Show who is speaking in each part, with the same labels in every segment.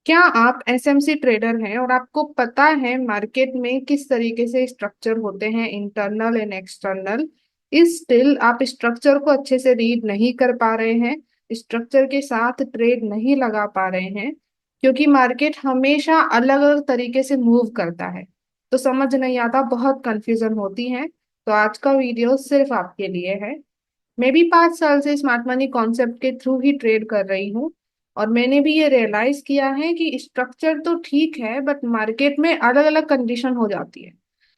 Speaker 1: क्या आप SMC trader हैं और आपको पता है मार्केट में किस तरीके से स्ट्रक्चर होते हैं, इंटरनल एंड एक्सटर्नल? इस स्टिल आप स्ट्रक्चर को अच्छे से रीड नहीं कर पा रहे हैं, स्ट्रक्चर के साथ ट्रेड नहीं लगा पा रहे हैं, क्योंकि मार्केट हमेशा अलग अलग तरीके से मूव करता है। तो समझ नहीं आता, बहुत कंफ्यूजन होती है। तो आज का वीडियो सिर्फ आपके लिए है। मैं भी 5 साल से स्मार्ट मनी कॉन्सेप्ट के थ्रू ही ट्रेड कर रही हूँ, और मैंने भी ये रियलाइज किया है कि स्ट्रक्चर तो ठीक है बट मार्केट में अलग अलग कंडीशन हो जाती है।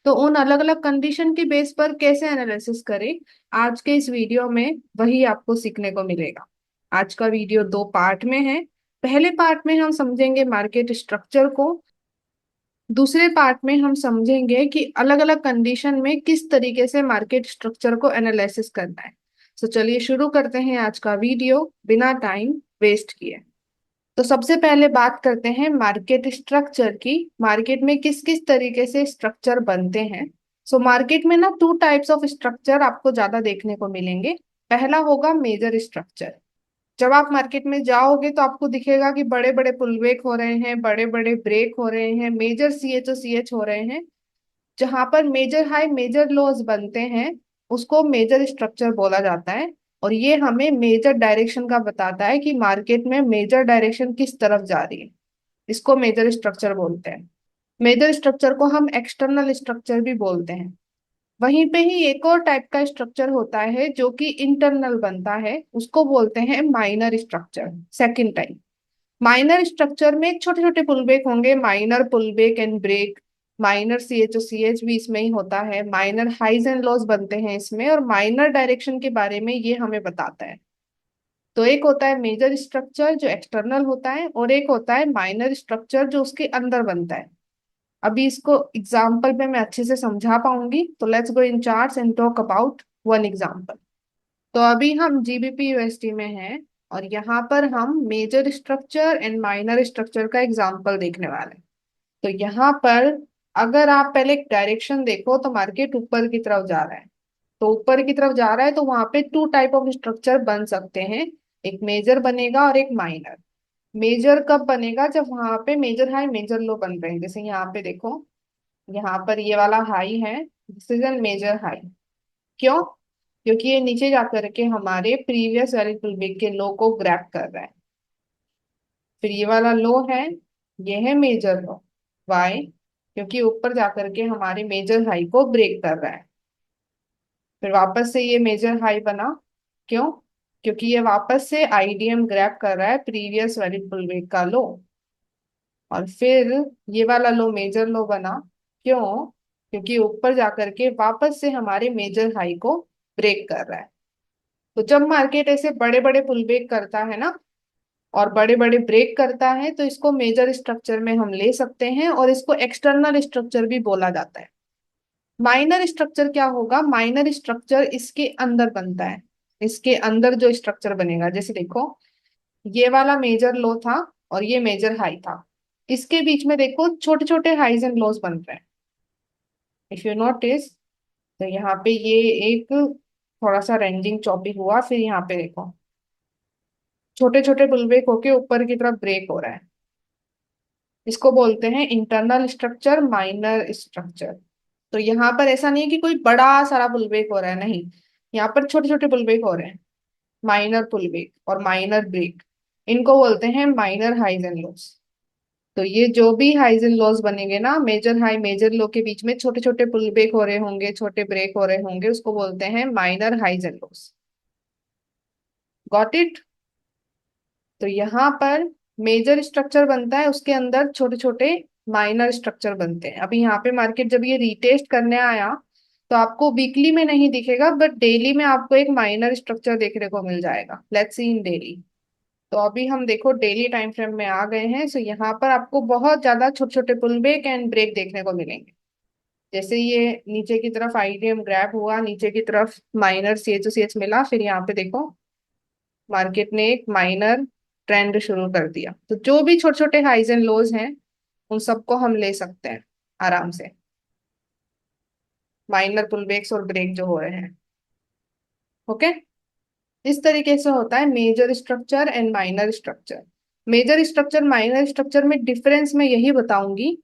Speaker 1: तो उन अलग अलग कंडीशन के बेस पर कैसे एनालिसिस करें, आज के इस वीडियो में वही आपको सीखने को मिलेगा। आज का वीडियो 2 पार्ट में है। पहले पार्ट में हम समझेंगे मार्केट स्ट्रक्चर को, दूसरे पार्ट में हम समझेंगे कि अलग अलग कंडीशन में किस तरीके से मार्केट स्ट्रक्चर को एनालिसिस करना है। तो चलिए शुरू करते हैं आज का वीडियो बिना टाइम वेस्ट किए। तो सबसे पहले बात करते हैं मार्केट स्ट्रक्चर की। मार्केट में किस किस तरीके से स्ट्रक्चर बनते हैं। सो मार्केट में ना 2 टाइप्स ऑफ स्ट्रक्चर आपको ज्यादा देखने को मिलेंगे। पहला होगा मेजर स्ट्रक्चर। जब आप मार्केट में जाओगे तो आपको दिखेगा कि बड़े बड़े पुलबैक हो रहे हैं, बड़े बड़े ब्रेक हो रहे हैं, मेजर सी एच हो रहे हैं। जहां पर मेजर हाई मेजर लोज बनते हैं उसको मेजर स्ट्रक्चर बोला जाता है। और ये हमें मेजर डायरेक्शन का बताता है कि मार्केट में मेजर डायरेक्शन किस तरफ जा रही है। इसको मेजर स्ट्रक्चर बोलते हैं। मेजर स्ट्रक्चर को हम एक्सटर्नल स्ट्रक्चर भी बोलते हैं। वहीं पे ही एक और टाइप का स्ट्रक्चर होता है जो कि इंटरनल बनता है, उसको बोलते हैं minor structure. Second type minor structure में छोटे छोटे पुलबेक होंगे, minor pullback and break. Minor C H भी इसमें ही होता है। माइनर हाइज एंड लॉस बनते हैं इसमें, और माइनर डायरेक्शन के बारे में ये हमें बताता है। तो एक होता है मेजर स्ट्रक्चर जो एक्सटर्नल होता है, और एक होता है माइनर स्ट्रक्चर जो उसके अंदर बनता है। अभी इसको एग्जाम्पल पे मैं अच्छे से समझा पाऊंगी, तो let's go in charts and talk about one example. तो अभी हम जीबीपी यूएसडी में हैं, और यहाँ पर हम major structure and minor structure का एग्जांपल देखने वाले हैं। तो यहाँ पर अगर आप पहले एक डायरेक्शन देखो तो मार्केट ऊपर की तरफ जा रहा है। तो ऊपर की तरफ जा रहा है तो वहां पे 2 टाइप ऑफ स्ट्रक्चर बन सकते हैं। एक मेजर बनेगा और एक माइनर। मेजर कब बनेगा? जब वहां पे मेजर हाई मेजर लो बन रहे हैं। जैसे यहाँ पे देखो, यहाँ पर ये वाला हाई है, this is an major high. क्यों? क्योंकि ये नीचे जाकर के हमारे प्रीवियस वाले पुलबैक के लो को ग्रैब कर रहा है। फिर ये वाला लो है, ये है मेजर लो। वाई? क्योंकि ऊपर जाकर के हमारे मेजर हाई को ब्रेक कर रहा है। फिर वापस से ये मेजर हाई बना। क्यों? क्योंकि ये वापस से आईडीएम ग्रैब कर रहा है प्रीवियस वाली पुलबैक का लो। और फिर ये वाला लो मेजर लो बना। क्यों? क्योंकि ऊपर जाकर के वापस से हमारे मेजर हाई को ब्रेक कर रहा है। तो जब मार्केट ऐसे बड़े बड़े पुल बैक करता है ना, और बड़े बड़े ब्रेक करता है, तो इसको मेजर स्ट्रक्चर में हम ले सकते हैं, और इसको एक्सटर्नल स्ट्रक्चर भी बोला जाता है। माइनर स्ट्रक्चर क्या होगा? माइनर स्ट्रक्चर इसके अंदर बनता है। इसके अंदर जो स्ट्रक्चर बनेगा, जैसे देखो, ये वाला मेजर लो था और ये मेजर हाई था। इसके बीच में देखो छोटे छोटे हाइज एंड लोज बन रहे हैं। इफ यू नोटिस, तो यहाँ पे ये एक थोड़ा सा रेंजिंग चॉपिंग हुआ, फिर यहाँ पे देखो छोटे छोटे पुल बैक होके ऊपर की तरफ ब्रेक हो रहा है। इसको बोलते हैं इंटरनल स्ट्रक्चर, माइनर स्ट्रक्चर। तो यहाँ पर ऐसा नहीं है कि कोई बड़ा सारा पुल बैक हो रहा है, नहीं। यहाँ पर छोटे छोटे पुल बैक हो रहे हैं। माइनर पुल बैक और माइनर ब्रेक, इनको बोलते हैं माइनर हाइज एंड लोस। तो ये जो भी हाइज एंड लोस बनेंगे ना, मेजर हाई मेजर लो के बीच में छोटे छोटे पुल बैक हो रहे होंगे, छोटे ब्रेक हो रहे होंगे, उसको बोलते हैं minor highs and lows. Got it? तो यहाँ पर मेजर स्ट्रक्चर बनता है, उसके अंदर छोटे छोटे माइनर स्ट्रक्चर बनते हैं। अभी यहाँ पे मार्केट जब ये रीटेस्ट करने आया, तो आपको वीकली में नहीं दिखेगा, बट डेली में आपको एक माइनर स्ट्रक्चर देखने को मिल जाएगा। Let's see in daily. तो अभी हम देखो डेली टाइम फ्रेम में आ गए हैं। सो यहाँ पर आपको बहुत ज्यादा छोटे छोटे पुल बैक एंड ब्रेक देखने को मिलेंगे। जैसे ये नीचे की तरफ आईडीएम ग्रैब हुआ, नीचे की तरफ माइनर सी एच मिला, फिर यहाँ पे देखो मार्केट ने एक माइनर ट्रेंड शुरू कर दिया। तो जो भी छोटे छोटे हाइज एंड लोज हैं, उन सबको हम ले सकते हैं आराम से, माइनर पुलबैक्स और ब्रेक जो हो रहे हैं। ओके? इस तरीके से होता है major structure and minor structure. Major structure minor structure में डिफरेंस मैं यही बताऊंगी।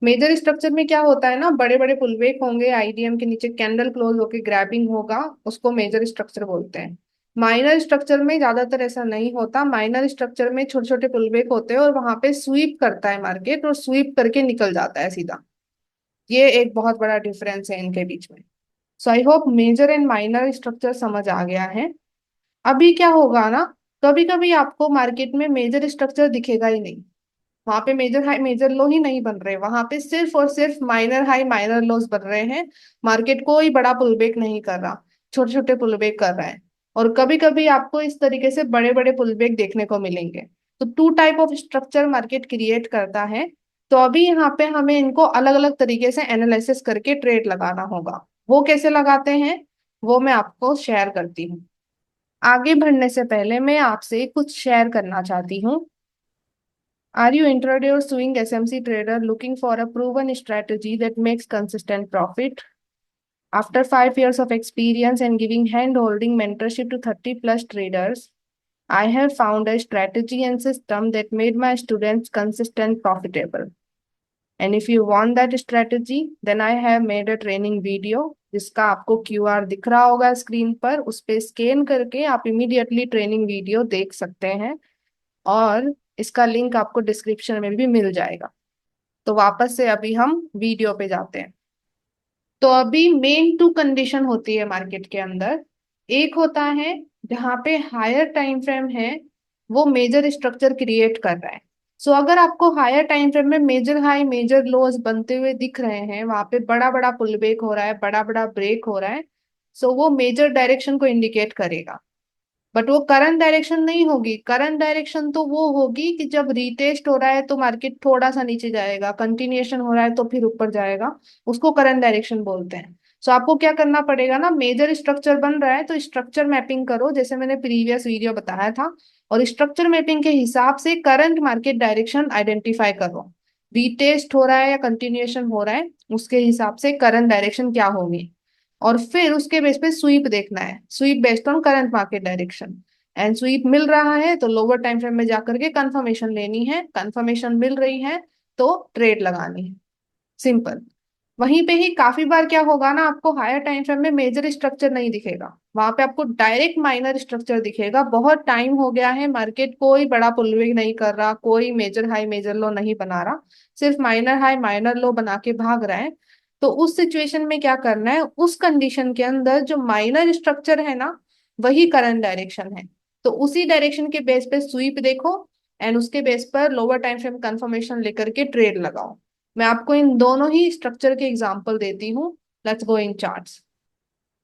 Speaker 1: मेजर स्ट्रक्चर में क्या होता है ना, बड़े बड़े पुलबेक होंगे, आईडीएम के नीचे कैंडल क्लोज होके ग्रैबिंग होगा, उसको मेजर स्ट्रक्चर बोलते हैं। माइनर स्ट्रक्चर में ज्यादातर ऐसा नहीं होता। माइनर स्ट्रक्चर में छोटे छोटे पुलबेक होते हैं और वहां पे स्वीप करता है मार्केट और स्वीप करके निकल जाता है सीधा। ये एक बहुत बड़ा डिफरेंस है इनके बीच में। So I hope major and minor structure समझ आ गया है। अभी क्या होगा ना, कभी कभी आपको मार्केट में मेजर स्ट्रक्चर दिखेगा ही नहीं। वहां पे मेजर हाई मेजर लो ही नहीं बन रहे, वहां पे सिर्फ और सिर्फ माइनर हाई माइनर लोज बन रहे हैं। मार्केट कोई बड़ा पुलबैक नहीं कर रहा, छोटे छोटे पुलबैक कर रहा है। और कभी कभी आपको इस तरीके से बड़े बड़े पुलबैक देखने को मिलेंगे। तो two type of structure market create करता है। तो अभी यहाँ पे हमें इनको अलग अलग तरीके से एनालिसिस करके ट्रेड लगाना होगा। वो कैसे लगाते हैं वो मैं आपको शेयर करती हूँ। आगे बढ़ने से पहले मैं आपसे कुछ शेयर करना चाहती हूँ। Are you introducing SMC trader looking for a proven strategy that makes consistent profit? After 5 years of experience and giving hand-holding mentorship to 30 plus traders, I have found a strategy and system that made my students consistent profitable. And if you want that strategy, then I have made a training video जिसका आपको QR दिख रहा होगा screen पर, उस पे scan करके आप इमीडिएटली ट्रेनिंग वीडियो देख सकते हैं। और इसका लिंक आपको डिस्क्रिप्शन में भी मिल जाएगा। तो वापस से अभी हम वीडियो पे जाते हैं। तो अभी मेन टू कंडीशन होती है मार्केट के अंदर। एक होता है जहां पे हायर टाइम फ्रेम है, वो मेजर स्ट्रक्चर क्रिएट कर रहा है। सो अगर आपको हायर टाइम फ्रेम में मेजर हाई मेजर लोज बनते हुए दिख रहे हैं, वहां पे बड़ा बड़ा पुल बैक हो रहा है, बड़ा बड़ा ब्रेक हो रहा है, सो वो मेजर डायरेक्शन को इंडिकेट करेगा। बट वो करंट डायरेक्शन नहीं होगी। करंट डायरेक्शन तो वो होगी कि जब रीटेस्ट हो रहा है तो मार्केट थोड़ा सा नीचे जाएगा, कंटिन्यूएशन हो रहा है तो फिर ऊपर जाएगा, उसको करंट डायरेक्शन बोलते हैं। सो आपको क्या करना पड़ेगा ना, मेजर स्ट्रक्चर बन रहा है तो स्ट्रक्चर मैपिंग करो जैसे मैंने प्रीवियस वीडियो बताया था। और स्ट्रक्चर मैपिंग के हिसाब से करंट मार्केट डायरेक्शन आइडेंटिफाई करो। रीटेस्ट हो रहा है या कंटिन्यूएशन हो रहा है, उसके हिसाब से करंट डायरेक्शन क्या होगी। और फिर उसके बेस पे स्वीप देखना है, sweep based on current market direction. And sweep मिल रहा है तो लोअर टाइम फ्रेम में जाकर के कंफर्मेशन लेनी है, कंफर्मेशन मिल रही है तो ट्रेड लगानी है। सिंपल। वहीं पे ही काफी बार क्या होगा ना, आपको हायर टाइम फ्रेम में मेजर स्ट्रक्चर नहीं दिखेगा, वहां पे आपको डायरेक्ट माइनर स्ट्रक्चर दिखेगा। बहुत टाइम हो गया है मार्केट कोई बड़ा पुलविंग नहीं कर रहा, कोई मेजर हाई मेजर लो नहीं बना रहा, सिर्फ माइनर हाई माइनर लो बना के भाग रहा है। तो उस सिचुएशन में क्या करना है, उस कंडीशन के अंदर जो माइनर स्ट्रक्चर है ना, वही करंट डायरेक्शन है। तो उसी डायरेक्शन के बेस पे स्वीप देखो एंड उसके बेस पर लोअर टाइम फ्रेम कंफर्मेशन लेकर के ट्रेड लगाओ। मैं आपको इन दोनों ही स्ट्रक्चर के एग्जांपल देती हूँ। Let's go in charts.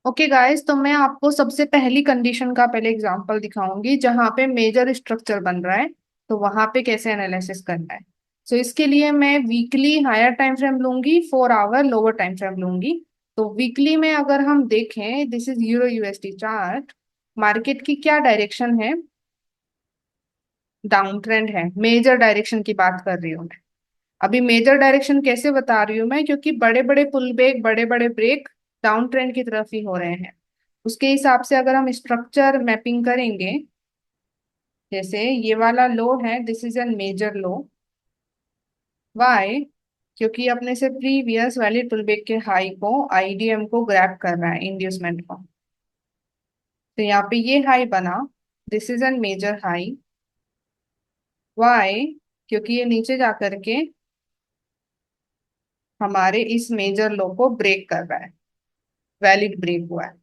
Speaker 1: Okay guys, तो मैं आपको सबसे पहली कंडीशन का पहले एग्जांपल दिखाऊंगी जहां पे मेजर स्ट्रक्चर बन रहा है। तो वहां पे कैसे एनालिसिस करना है। सो इसके लिए मैं वीकली हायर टाइम फ्रेम लूंगी, 4 आवर लोअर टाइम फ्रेम लूंगी। तो वीकली में अगर हम देखें, this is euro USD chart. Market की क्या डायरेक्शन है, डाउन ट्रेंड है। मेजर डायरेक्शन की बात कर रही हूँ मैं। अभी मेजर डायरेक्शन कैसे बता रही हूँ मैं, क्योंकि बड़े बड़े पुल बैक बड़े बड़े ब्रेक डाउन ट्रेंड की तरफ ही हो रहे हैं। उसके हिसाब से अगर हम स्ट्रक्चर मैपिंग करेंगे, जैसे ये वाला लो है, this is an major low. Why? क्योंकि अपने से प्रीवियस वाली पुल बैक के हाई को, आईडीएम को ग्रैब कर रहा है, इंड्यूसमेंट को। तो यहाँ पे ये हाई बना, this is an major high. Why? क्योंकि ये नीचे जा करके हमारे इस मेजर लो को ब्रेक कर रहा है, वैलिड ब्रेक हुआ है।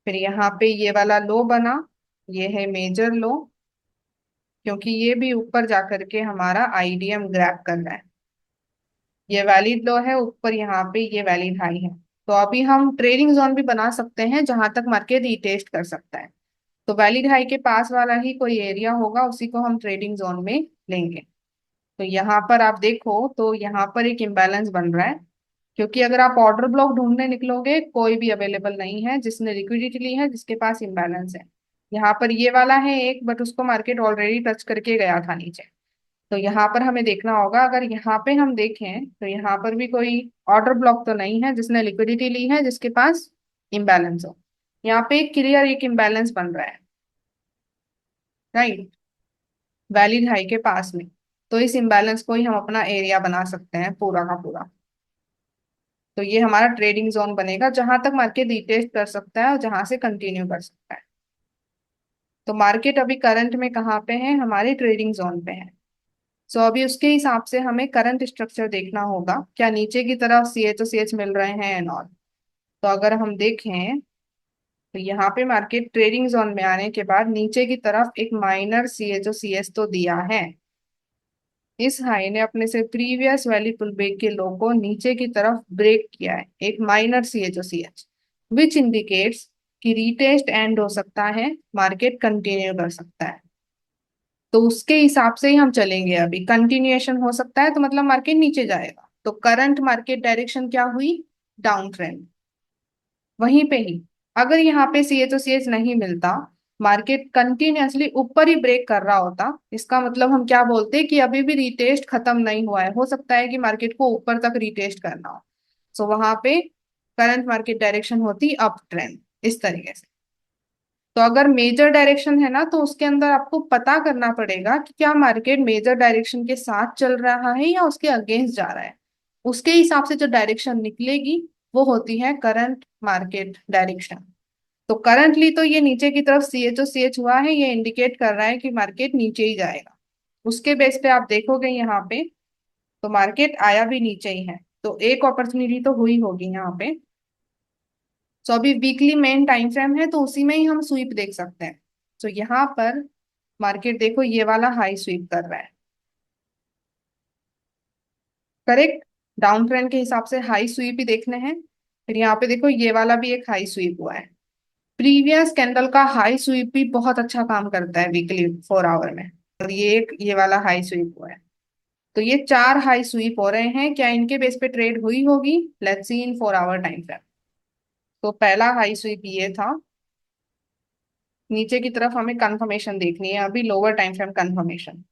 Speaker 1: फिर यहाँ पे ये वाला लो बना, ये है मेजर लो, क्योंकि ये भी ऊपर जाकर के हमारा आईडीएम ग्रैब कर रहा है। ये वैलिड लो है ऊपर, यहाँ पे ये वैलिड हाई है। तो अभी हम ट्रेडिंग जोन भी बना सकते हैं जहां तक मार्केट रीटेस्ट कर सकता है। तो वैलिड हाई के पास वाला ही कोई एरिया होगा, उसी को हम ट्रेडिंग जोन में लेंगे। तो यहाँ पर आप देखो तो यहाँ पर एक इम्बैलेंस बन रहा है, क्योंकि अगर आप ऑर्डर ब्लॉक ढूंढने निकलोगे कोई भी अवेलेबल नहीं है जिसने लिक्विडिटी ली है, जिसके पास इम्बैलेंस है। यहाँ पर ये वाला है एक, बट उसको मार्केट ऑलरेडी टच करके गया था नीचे। तो यहाँ पर हमें देखना होगा, अगर यहाँ पे हम देखें तो यहाँ पर भी कोई ऑर्डर ब्लॉक तो नहीं है जिसने लिक्विडिटी ली है, जिसके पास इम्बैलेंस हो। यहाँ पे क्लियर एक इम्बैलेंस बन रहा है, राइट। वैलिड हाई के पास में। तो इस इम्बैलेंस को ही हम अपना एरिया बना सकते हैं पूरा का पूरा। तो ये हमारा ट्रेडिंग जोन बनेगा जहां तक मार्केट रिटेस्ट कर सकता है और जहां से कंटिन्यू कर सकता है। तो मार्केट अभी करंट में कहाँ पे है, हमारे ट्रेडिंग जोन पे है। सो अभी उसके हिसाब से हमें करंट स्ट्रक्चर देखना होगा, क्या नीचे की तरफ सी एच ओ सी एच मिल रहे हैं एंड ऑल। तो अगर हम देखें तो यहाँ पे मार्केट ट्रेडिंग जोन में आने के बाद नीचे की तरफ एक minor C H O C H तो दिया है। इस हाई ने अपने से प्रीवियस वैली पुल बैक के लो को नीचे की तरफ ब्रेक किया है, एक minor C H O C H, which indicates कि रीटेस्ट एंड हो सकता है, मार्केट कंटिन्यू कर सकता है। तो उसके हिसाब से ही हम चलेंगे। अभी कंटिन्यूएशन हो सकता है तो मतलब मार्केट नीचे जाएगा, तो करंट मार्केट डायरेक्शन क्या हुई, डाउन ट्रेंड। वहीं पे ही अगर यहाँ पे सी एच ओ सी एच नहीं मिलता, मार्केट कंटिन्यूअसली ऊपर ही ब्रेक कर रहा होता, इसका मतलब हम क्या बोलते हैं कि अभी भी रिटेस्ट खत्म नहीं हुआ है, हो सकता है कि मार्केट को ऊपर तक रिटेस्ट करना हो। सो वहां पे करंट मार्केट डायरेक्शन होती अप ट्रेंड, इस तरीके से। तो अगर मेजर डायरेक्शन है ना, तो उसके अंदर आपको पता करना पड़ेगा कि क्या मार्केट मेजर डायरेक्शन के साथ चल रहा है या उसके अगेंस्ट जा रहा है। उसके हिसाब से जो डायरेक्शन निकलेगी वो होती है करंट मार्केट डायरेक्शन। तो करंटली तो ये नीचे की तरफ सी एच ओ सी एच हुआ है, ये इंडिकेट कर रहा है कि मार्केट नीचे ही जाएगा। उसके बेस पे आप देखोगे यहाँ पे, तो मार्केट आया भी नीचे ही है, तो एक अपॉर्चुनिटी तो हुई होगी यहाँ पे। तो अभी वीकली मेन टाइम फ्रेम है तो उसी में ही हम स्वीप देख सकते हैं। तो यहाँ पर मार्केट देखो ये वाला हाई स्वीप कर रहा है, करेक्ट। डाउन ट्रेंड के हिसाब से हाई स्वीप ही देखने हैं। फिर यहाँ पे देखो ये वाला भी एक हाई स्वीप हुआ है। प्रीवियस कैंडल का हाई स्वीप भी बहुत अच्छा काम करता है वीकली 4 आवर में। और ये एक ये वाला हाई स्वीप हुआ है। तो ये 4 हाई स्वीप हो रहे हैं, क्या इनके बेस पे ट्रेड हुई होगी, let's see in 4 hour time frame. तो पहला हाई स्वीप ये था। नीचे की तरफ हमें कंफर्मेशन देखनी है, अभी लोअर टाइम फ्रेम कंफर्मेशन।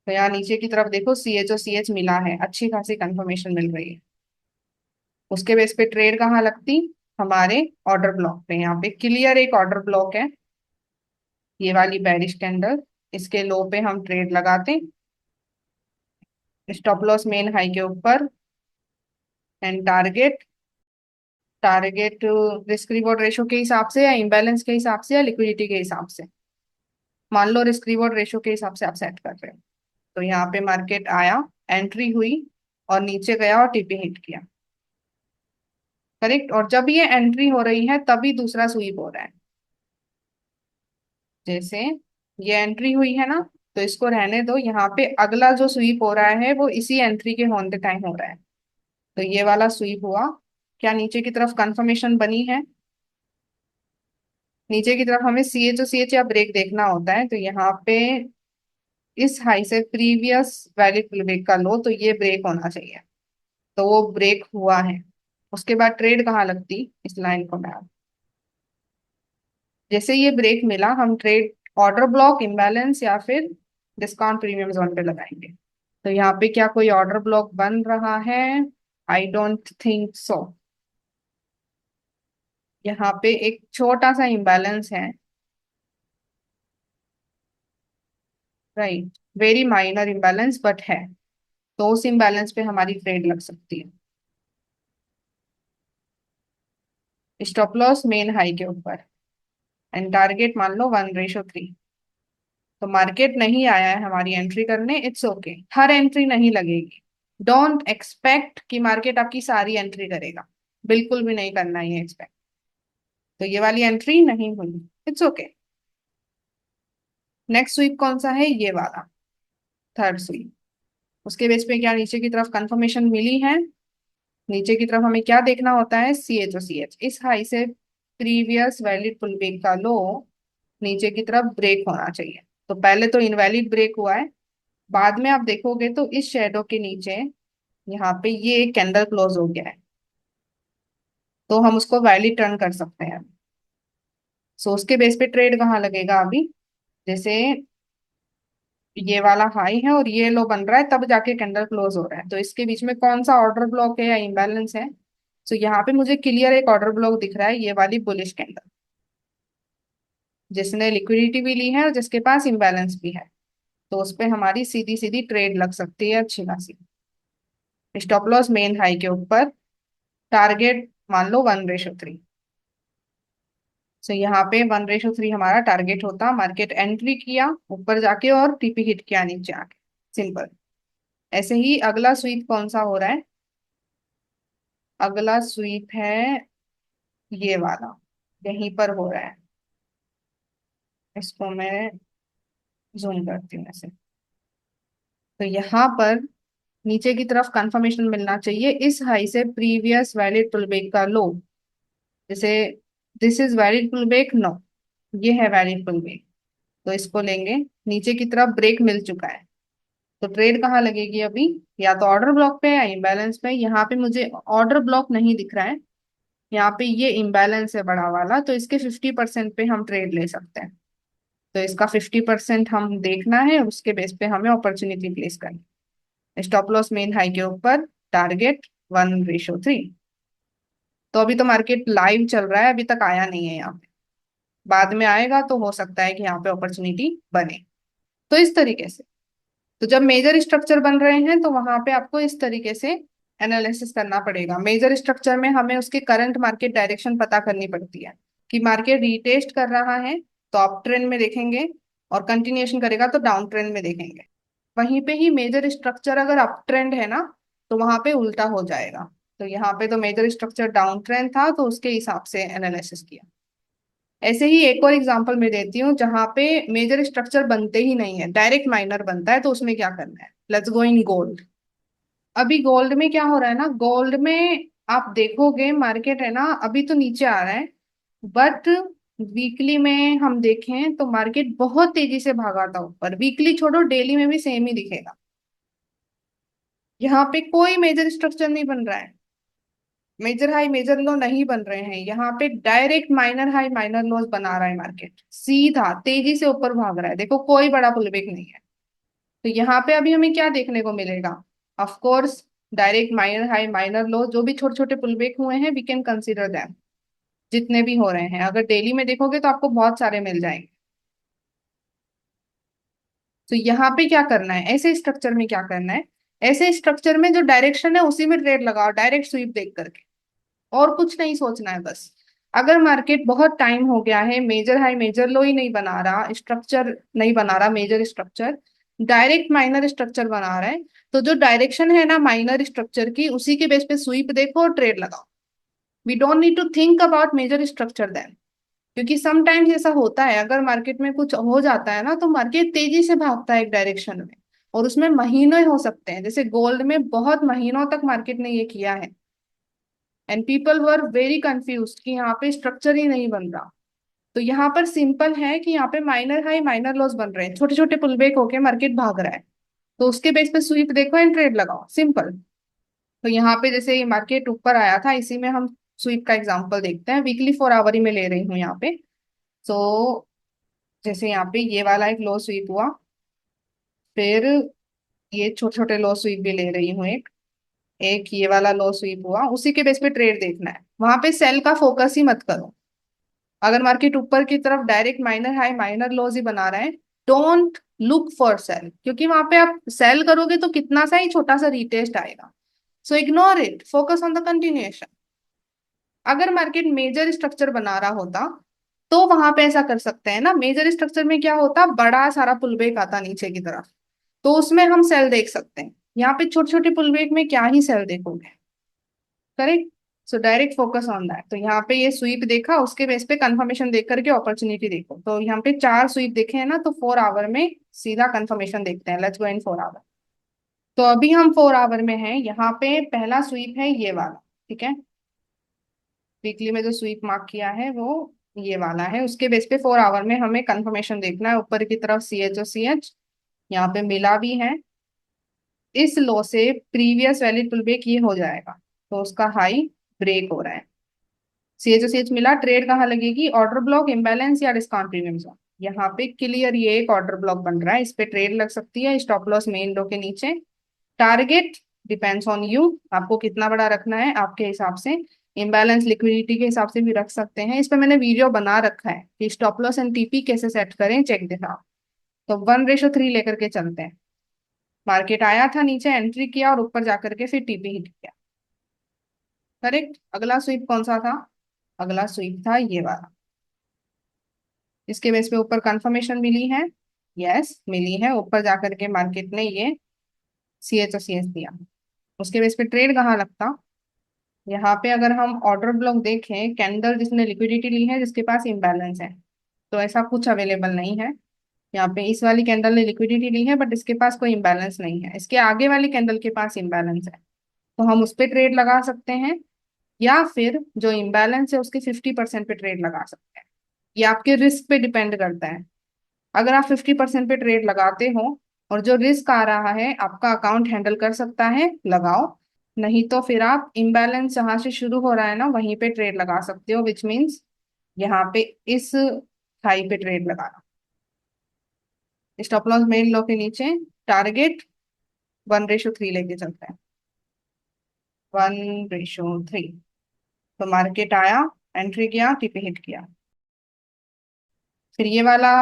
Speaker 1: तो यहाँ नीचे की तरफ देखो सी एच ओ सी एच मिला है, अच्छी खासी कंफर्मेशन मिल रही है। उसके बेस पे ट्रेड कहाँ लगती, हमारे ऑर्डर ब्लॉक पे। यहाँ पे क्लियर एक ऑर्डर ब्लॉक है, ये वाली बेरिश कैंडल, इसके लो पे हम ट्रेड लगाते, स्टॉप लॉस मेन हाई के ऊपर। And target, target risk reward ratio के हिसाब से या इम्बैलेंस के हिसाब से या लिक्विडिटी के हिसाब से, मान लो रिस्क रिवॉर्ड रेशो के हिसाब से आप सेट कर रहे हो। तो यहाँ पे मार्केट आया, एंट्री हुई और नीचे गया और टीपी हिट किया, करेक्ट। और जब ये एंट्री हो रही है तभी दूसरा स्वीप हो रहा है। जैसे ये एंट्री हुई है ना, तो इसको रहने दो, यहाँ पे अगला जो स्वीप हो रहा है वो इसी एंट्री के होने टाइम हो रहा है। तो ये वाला स्वीप हुआ, क्या नीचे की तरफ कंफर्मेशन बनी है। नीचे की तरफ हमें C H O C H या ब्रेक देखना होता है, तो यहाँ पे इस हाई से प्रीवियस वैलिड ब्रेक का लो, तो ये ब्रेक होना चाहिए। तो वो ब्रेक हुआ है। उसके बाद ट्रेड कहाँ लगती, इस लाइन को मैं, जैसे ये ब्रेक मिला हम ट्रेड ऑर्डर ब्लॉक, इम्बैलेंस या फिर डिस्काउंट प्रीमियम जोन पे लगाएंगे। तो यहाँ पे क्या कोई ऑर्डर ब्लॉक बन रहा है, आई डोंट थिंक सो। यहाँ पे एक छोटा सा इम्बैलेंस है, right, very minor imbalance but है। तो उस इम्बैलेंस पे हमारी ट्रेड लग सकती है, स्टॉप लॉस मेन हाई के ऊपर। एंड टारगेट मान लो 1:3। तो मार्केट नहीं आया है हमारी एंट्री करने, इट्स ओके, हर एंट्री नहीं लगेगी। डोंट एक्सपेक्ट कि मार्केट आपकी सारी एंट्री करेगा, बिल्कुल भी नहीं करना है एक्सपेक्ट। तो ये वाली एंट्री नहीं हुई, इट्स ओके। नेक्स्ट स्वीप कौन सा है, ये वाला थर्ड स्वीप। उसके बेस पे क्या नीचे की तरफ कंफर्मेशन मिली है। नीचे की तरफ हमें क्या देखना होता है, C H O C H, इस हाई से प्रीवियस वैलिड पुल बैक का लो नीचे की तरफ ब्रेक होना चाहिए। तो पहले तो इनवैलिड ब्रेक हुआ है, बाद में आप देखोगे तो इस शेडो के नीचे यहाँ पे ये एक कैंडल क्लोज हो गया है, तो हम उसको वैलिड टर्न कर सकते हैं। सो उसके बेस पे ट्रेड कहाँ लगेगा अभी, जैसे ये वाला हाई है और ये लो बन रहा है तब जाके कैंडल क्लोज हो रहा है, तो इसके बीच में कौन सा ऑर्डर ब्लॉक है या इम्बैलेंस है। तो यहाँ पे मुझे क्लियर एक ऑर्डर ब्लॉक दिख रहा है, ये वाली बुलिश कैंडल, जिसने लिक्विडिटी भी ली है और जिसके पास इम्बैलेंस भी है। तो उस पे हमारी सीधी सीधी ट्रेड लग सकती है अच्छी खासी। स्टॉप लॉस मेन हाई के ऊपर, टारगेट मान लो 1:3। सो यहाँ पे 1:3 हमारा टारगेट होता, मार्केट एंट्री किया ऊपर जाके और टीपी हिट किया नीचे आके, सिंपल। ऐसे ही अगला स्वीप कौन सा हो रहा है? अगला स्वीप है ये वाला, यहीं पर हो रहा है। इसको मैं जूम करती हूँ ऐसे। तो यहाँ पर नीचे की तरफ कंफर्मेशन मिलना चाहिए इस हाई से प्रीवियस वैलिड पुलबैक का लो। जैसे this is valid pullback, no, ये है वैलिड पुलबैक। तो इसको लेंगे, नीचे की तरफ ब्रेक मिल चुका है। तो ट्रेड कहाँ लगेगी अभी? या तो ऑर्डर ब्लॉक पे या इम्बैलेंस पे। यहाँ पे मुझे ऑर्डर ब्लॉक नहीं दिख रहा है, यहाँ पे ये इम्बैलेंस है बड़ा वाला, तो इसके 50% पे हम ट्रेड ले सकते हैं। तो इसका 50% हम देखना है, उसके बेस पे हमें अपॉर्चुनिटी प्लेस करनी है। स्टॉप लॉस मेन हाई के ऊपर, टारगेट 1:3। तो अभी तो मार्केट लाइव चल रहा है, अभी तक आया नहीं है यहाँ पे। बाद में आएगा तो हो सकता है कि यहाँ पे अपॉर्चुनिटी बने। तो इस तरीके से, तो जब मेजर स्ट्रक्चर बन रहे हैं तो वहां पे आपको इस तरीके से एनालिसिस करना पड़ेगा। मेजर स्ट्रक्चर में हमें उसके करंट मार्केट डायरेक्शन पता करनी पड़ती है कि मार्केट रीटेस्ट कर रहा है तो अप ट्रेंड में देखेंगे, और कंटिन्यूएशन करेगा तो डाउन ट्रेंड में देखेंगे। वहीं पे ही मेजर स्ट्रक्चर अगर अप ट्रेंड है ना, तो वहां पे उल्टा हो जाएगा। तो यहाँ पे तो मेजर स्ट्रक्चर डाउन ट्रेंड था तो उसके हिसाब से एनालिसिस किया। ऐसे ही एक और एग्जांपल मैं देती हूँ जहां पे मेजर स्ट्रक्चर बनते ही नहीं है, डायरेक्ट माइनर बनता है, तो उसमें क्या करना है। Let's go in gold. अभी गोल्ड में क्या हो रहा है ना, गोल्ड में आप देखोगे मार्केट है ना अभी तो नीचे आ रहा है, बट वीकली में हम देखें तो मार्केट बहुत तेजी से भागा था ऊपर। वीकली छोड़ो, डेली में भी सेम ही दिखेगा। यहाँ पे कोई मेजर स्ट्रक्चर नहीं बन रहा है, मेजर हाई मेजर लो नहीं बन रहे हैं। यहाँ पे डायरेक्ट माइनर हाई माइनर लोज बना रहा है मार्केट, सीधा तेजी से ऊपर भाग रहा है। देखो कोई बड़ा पुलबैक नहीं है। तो यहाँ पे अभी हमें क्या देखने को मिलेगा? Of course direct minor high minor low, जो भी छोटे छोटे पुलबैक हुए हैं वी कैन कंसीडर दैम, जितने भी हो रहे हैं। अगर डेली में देखोगे तो आपको बहुत सारे मिल जाएंगे। तो यहाँ पे क्या करना है, ऐसे स्ट्रक्चर में क्या करना है? ऐसे स्ट्रक्चर में जो डायरेक्शन है उसी में ट्रेड लगाओ, डायरेक्ट स्वीप देख करके, और कुछ नहीं सोचना है बस। अगर मार्केट बहुत टाइम हो गया है मेजर हाई मेजर लो ही नहीं बना रहा, स्ट्रक्चर नहीं बना रहा, major structure direct minor structure बना रहा है, तो जो डायरेक्शन है ना माइनर स्ट्रक्चर की, उसी के बेस पे स्वीप देखो और ट्रेड लगाओ। We don't need to think about major structure then. क्योंकि समटाइम्स ऐसा होता है, अगर मार्केट में कुछ हो जाता है ना तो मार्केट तेजी से भागता है एक डायरेक्शन में, और उसमें महीनों हो सकते हैं। जैसे गोल्ड में बहुत महीनों तक मार्केट ने ये किया है, and people were very confuse कि यहाँ पे स्ट्रक्चर ही नहीं बन रहा। तो यहाँ पर सिंपल है कि यहाँ पे माइनर हाई माइनर लॉस बन रहे हैं, छोटे छोटे पुलबैक होके मार्केट भाग रहा है, तो उसके बेस पे स्वीप देखो एंड ट्रेड लगाओ, सिंपल। तो यहाँ पे जैसे ये मार्केट ऊपर आया था, इसी में हम स्वीप का एग्जांपल देखते हैं। वीकली 4 आवर ही में ले रही हूँ यहाँ पे। तो जैसे यहाँ पे ये वाला एक लो स्वीप हुआ, फिर ये छोटे छोटे लो स्वीप भी ले रही हूँ, एक एक ये वाला लो स्वीप हुआ, उसी के बेस पे ट्रेड देखना है। वहां पे सेल का फोकस ही मत करो। अगर मार्केट ऊपर की तरफ डायरेक्ट माइनर हाई माइनर लोज ही बना रहे हैं, डोंट लुक फॉर सेल, क्योंकि वहां पे आप सेल करोगे तो कितना सा ही छोटा सा रिटेस्ट आएगा। So ignore it, focus on the continuation. अगर मार्केट मेजर स्ट्रक्चर बना रहा होता तो वहां पे ऐसा कर सकते हैं ना। मेजर स्ट्रक्चर में क्या होता, बड़ा सारा पुलबैक आता नीचे की तरफ, तो उसमें हम सेल देख सकते हैं। यहाँ पे छोटे छोटे पुलबैक में क्या ही सेल देखोगे, correct. So direct focus on that. तो यहाँ पे ये स्वीप देखा, उसके बेस पे कंफर्मेशन देख करके अपॉर्चुनिटी देखो। तो यहाँ पे 4 स्वीप देखे हैं ना, तो 4 आवर में सीधा कंफर्मेशन देखते हैं। Let's go in 4 hour. तो अभी हम 4 आवर में हैं, यहाँ पे पहला स्वीप है ये वाला, ठीक है। वीकली में जो स्वीप मार्क किया है वो ये वाला है। उसके बेस पे 4 आवर में हमें कंफर्मेशन देखना है। ऊपर की तरफ सी एच ओ सी एच यहाँ पे मिला भी है, इस लो से प्रीवियस वैलिड पुल ब्रेक ये हो जाएगा, तो उसका हाई ब्रेक हो रहा है। C H O C H मिला, ट्रेड कहाँ लगेगी? ऑर्डर ब्लॉक, इम्बैलेंस या डिस्काउंट प्रीमियम जोन। यहाँ पे क्लियर ये एक ऑर्डर ब्लॉक बन रहा है, इस पे ट्रेड लग सकती है। स्टॉप लॉस मेन लो के नीचे। टारगेट डिपेंड्स ऑन यू, आपको कितना बड़ा रखना है आपके हिसाब से। इम्बैलेंस लिक्विडिटी के हिसाब से भी रख सकते हैं। इस पे मैंने वीडियो बना रखा है कि स्टॉप लॉस एंड टीपी कैसे सेट करें, चेक दिखा। तो 1:3 लेकर के चलते हैं। मार्केट आया था, नीचे एंट्री किया और ऊपर जाकर के फिर टीपी हिट किया। करेक्ट। अगला स्वीप कौन सा था? अगला स्वीप था ये वाला। इसके बेस पे ऊपर कंफर्मेशन मिली है। यस मिली है, ऊपर जाकर के मार्केट ने ये सी एच और सी एस दिया। उसके बेस पे ट्रेड कहाँ लगता? यहाँ पे अगर हम ऑर्डर ब्लॉक देखें, कैंडल जिसने लिक्विडिटी ली है, जिसके पास इम्बैलेंस है, तो ऐसा कुछ अवेलेबल नहीं है। यहाँ पे इस वाली कैंडल ने लिक्विडिटी ली है बट इसके पास कोई इम्बैलेंस नहीं है। इसके आगे वाली कैंडल के पास इम्बैलेंस है, तो हम उस पर ट्रेड लगा सकते हैं, या फिर जो इम्बैलेंस है उसके 50% पे ट्रेड लगा सकते हैं। ये आपके रिस्क पे डिपेंड करता है। अगर आप 50% पे ट्रेड लगाते हो और जो रिस्क आ रहा है आपका अकाउंट हैंडल कर सकता है, लगाओ। नहीं तो फिर आप इम्बैलेंस जहां से शुरू हो रहा है ना वहीं पे ट्रेड लगा सकते हो, विच मीन्स यहाँ पे इस हाई पे ट्रेड लगाना। स्टॉप लॉस मेन लो के नीचे, टारगेट 1:3 लेके चलते हैं। 1:3। तो मार्केट आया, एंट्री किया, टीपी हिट किया। फिर ये वाला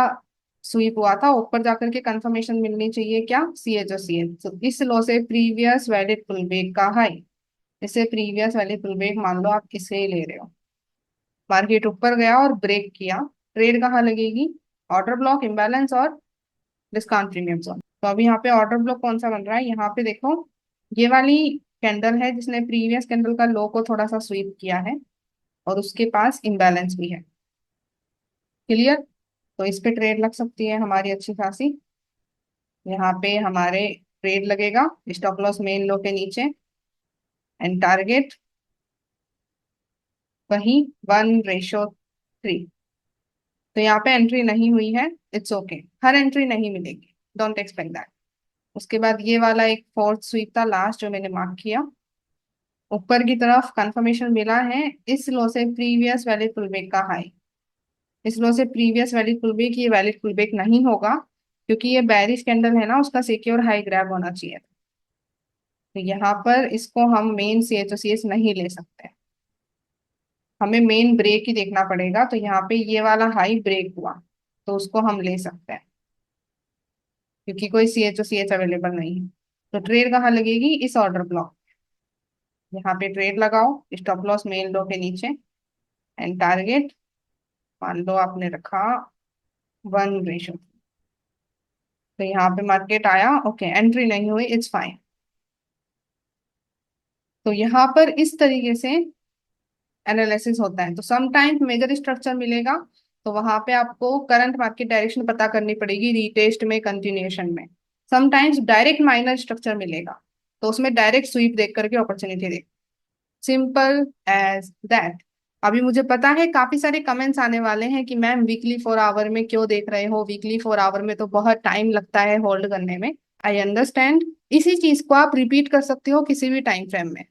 Speaker 1: स्वीप हुआ था, ऊपर जाकर के कंफर्मेशन मिलनी चाहिए क्या? सी एच और सी एच। तो इस लो से प्रीवियस वैलिड पुल बैक का हाई, इसे प्रीवियस वैलिड पुल बैक मान लो, आप इसे ही ले रहे हो। मार्केट ऊपर गया और ब्रेक किया, ट्रेड कहाँ लगेगी? ऑर्डर ब्लॉक, इम्बैलेंस और डिस्काउंट प्रीमियम जोन। तो अभी यहाँ पे ऑर्डर ब्लॉक कौन सा बन रहा है? यहाँ पे देखो, ये वाली कैंडल है जिसने प्रीवियस कैंडल का लो को थोड़ा सा स्वीप किया है और उसके पास इम्बैलेंस भी है। क्लियर? तो इस पे ट्रेड लग सकती है हमारी अच्छी खासी। यहाँ पे हमारे ट्रेड लगेगा स्टॉप लॉस मेन लो के नीचे, एंड टारगेट वही 1:3। तो यहाँ पे एंट्री नहीं हुई है, इट्स ओके, हर एंट्री नहीं मिलेगी, डोंट एक्सपेक्ट दैट। उसके बाद ये वाला एक फोर्थ स्वीप था लास्ट जो मैंने मार्क किया, ऊपर की तरफ कंफर्मेशन मिला है इस लो से प्रीवियस वैलिड पुलबैक का हाई। इस लो से प्रीवियस वैलिड पुलबैक, ये वैलिड पुलबैक नहीं होगा क्योंकि ये बेरिश कैंडल है ना, उसका सिक्योर हाई ग्रैब होना चाहिए। तो यहाँ पर इसको हम main C H O C S नहीं ले सकते, हमें मेन ब्रेक ही देखना पड़ेगा। तो यहाँ पे ये वाला हाई ब्रेक हुआ तो उसको हम ले सकते हैं क्योंकि कोई C H O C H available नहीं है। तो ट्रेड कहाँ लगेगी? इस ऑर्डर ब्लॉक। यहाँ पे ट्रेड लगाओ स्टॉप लॉस मेन लो के नीचे, एंड टारगेट मान लो आपने रखा 1:। तो यहाँ पे मार्केट आया, ओके, एंट्री नहीं हुई, इट्स फाइन। तो यहाँ पर इस तरीके से एनालिसिस होता है। तो समटाइम्स मेजर स्ट्रक्चर मिलेगा तो वहां पे आपको करंट मार्केट डायरेक्शन पता करनी पड़ेगी, रीटेस्ट में, कंटिन्यूएशन में। समटाइम्स डायरेक्ट माइनर स्ट्रक्चर मिलेगा तो उसमें डायरेक्ट स्वीप देख करके अपॉर्चुनिटी देख। Simple as that. अभी मुझे पता है काफी सारे कमेंट्स आने वाले हैं कि मैम वीकली 4 आवर में क्यों देख रहे हो, वीकली 4 आवर में तो बहुत टाइम लगता है होल्ड करने में। आई अंडरस्टैंड, इसी चीज को आप रिपीट कर सकते हो किसी भी टाइम फ्रेम में।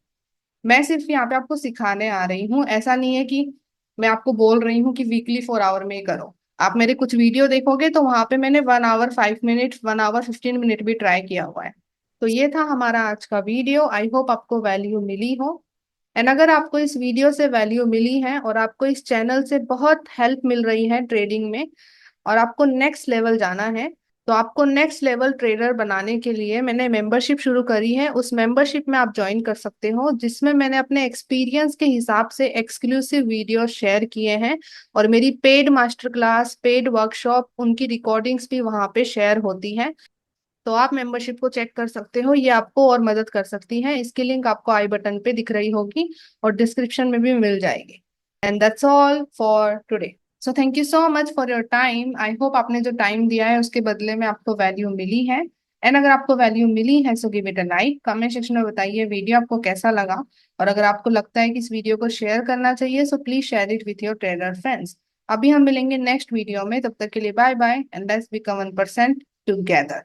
Speaker 1: मैं सिर्फ यहाँ पे आपको सिखाने आ रही हूँ, ऐसा नहीं है कि मैं आपको बोल रही हूँ कि वीकली 4 आवर में ही करो। आप मेरे कुछ वीडियो देखोगे तो वहां पे मैंने 1 आवर 5 मिनट, 1 आवर 15 मिनट भी ट्राई किया हुआ है। तो ये था हमारा आज का वीडियो, आई होप आपको वैल्यू मिली हो। एंड अगर आपको इस वीडियो से वैल्यू मिली है और आपको इस चैनल से बहुत हेल्प मिल रही है ट्रेडिंग में, और आपको नेक्स्ट लेवल जाना है, तो आपको नेक्स्ट लेवल ट्रेडर बनाने के लिए मैंने मेंबरशिप शुरू करी है। उस मेंबरशिप में आप ज्वाइन कर सकते हो, जिसमें मैंने अपने एक्सपीरियंस के हिसाब से एक्सक्लूसिव वीडियो शेयर किए हैं और मेरी paid master class, paid workshop, उनकी रिकॉर्डिंग्स भी वहां पे शेयर होती हैं। तो आप मेंबरशिप को चेक कर सकते हो, ये आपको और मदद कर सकती है। इसकी लिंक आपको आई बटन पे दिख रही होगी और डिस्क्रिप्शन में भी मिल जाएगी। And that's all for today. So thank you so much for your time. I hope आपने जो टाइम दिया है उसके बदले में आपको वैल्यू मिली है। एंड अगर आपको वैल्यू मिली है so give it a like, comment section में बताइए वीडियो आपको कैसा लगा। और अगर आपको लगता है कि इस वीडियो को शेयर करना चाहिए so please share it with your trader friends. अभी हम मिलेंगे नेक्स्ट वीडियो में, तब तक के लिए bye bye and let's become 1% together.